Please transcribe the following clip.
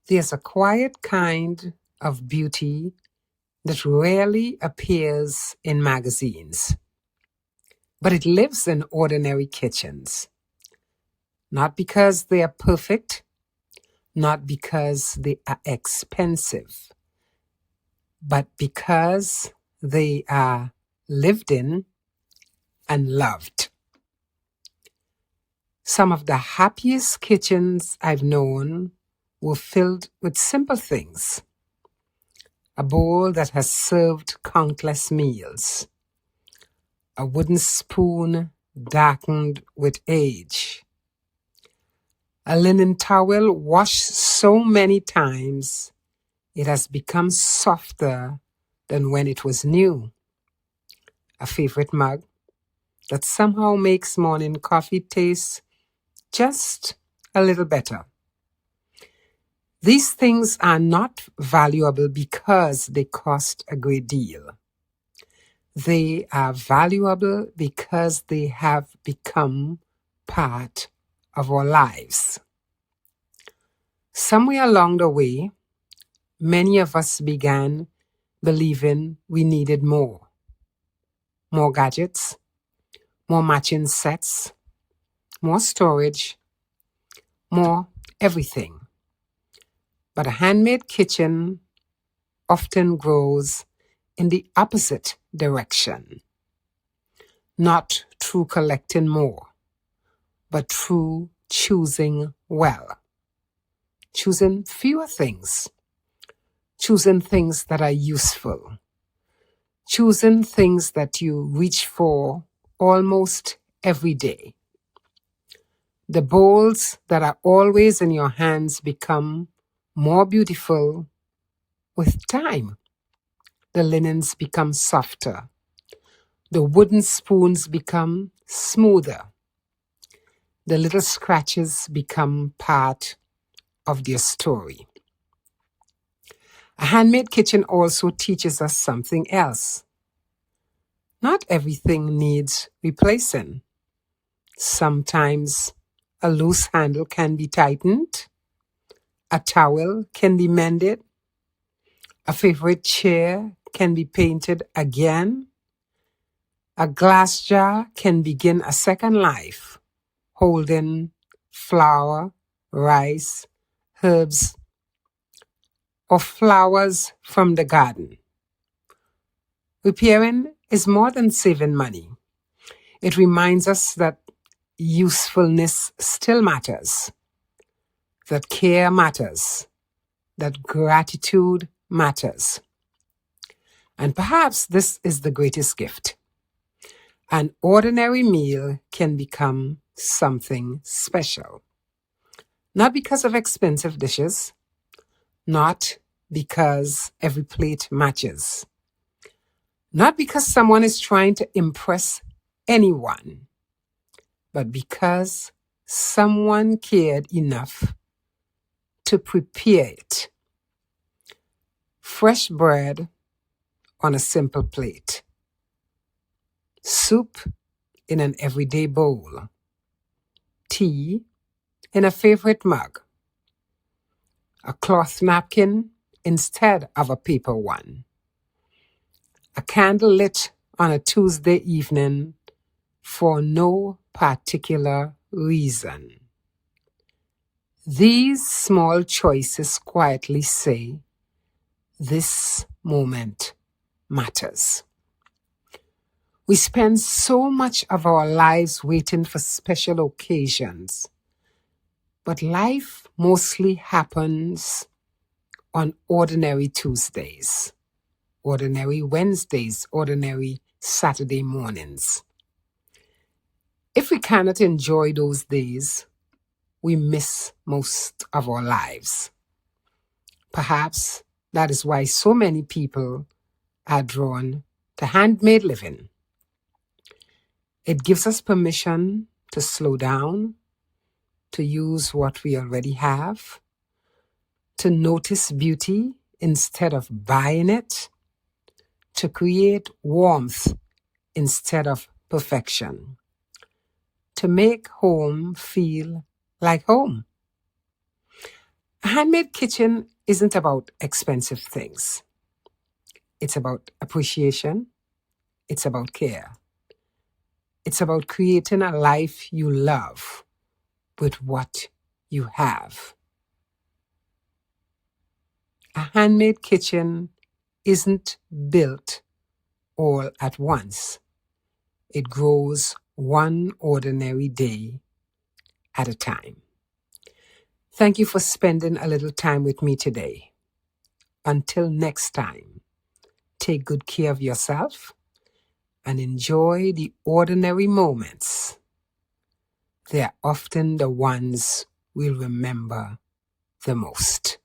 There's a quiet kind of beauty that rarely appears in magazines, but it lives in ordinary kitchens. Not because they are perfect, not because they are expensive, but because they are lived in and loved. Some of the happiest kitchens I've known were filled with simple things. A bowl that has served countless meals. A wooden spoon darkened with age. A linen towel washed so many times it has become softer than when it was new. A favorite mug that somehow makes morning coffee taste just a little better. These things are not valuable because they cost a great deal. They are valuable because they have become part of our lives. Somewhere along the way, many of us began believing we needed more. More gadgets, more matching sets, more storage, more everything. But a handmade kitchen often grows in the opposite direction. Not through collecting more, but through choosing well. Choosing fewer things. Choosing things that are useful. Choosing things that you reach for almost every day. The bowls that are always in your hands become more beautiful with time. The linens become softer. The wooden spoons become smoother. The little scratches become part of their story. A handmade kitchen also teaches us something else. Not everything needs replacing. Sometimes a loose handle can be tightened. A towel can be mended. A favorite chair can be painted again. A glass jar can begin a second life, holding flour, rice, herbs, or flowers from the garden. Repairing is more than saving money. It reminds us that usefulness still matters, that care matters, that gratitude matters. And perhaps this is the greatest gift. An ordinary meal can become something special. Not because of expensive dishes, not because every plate matches, not because someone is trying to impress anyone, but because someone cared enough to prepare it. Fresh bread on a simple plate. Soup in an everyday bowl. Tea in a favorite mug. A cloth napkin instead of a paper one. A candle lit on a Tuesday evening for no particular reason. These small choices quietly say, this moment matters. We spend so much of our lives waiting for special occasions, but life mostly happens on ordinary Tuesdays, ordinary Wednesdays, ordinary Saturday mornings. If we cannot enjoy those days, we miss most of our lives. Perhaps that is why so many people are drawn to handmade living. It gives us permission to slow down, to use what we already have, to notice beauty instead of buying it, to create warmth instead of perfection, to make home feel like home. A handmade kitchen isn't about expensive things. It's about appreciation. It's about care. It's about creating a life you love with what you have. A handmade kitchen isn't built all at once. It grows one ordinary day at a time. Thank you for spending a little time with me today. Until next time, take good care of yourself and enjoy the ordinary moments. They're often the ones we'll remember the most.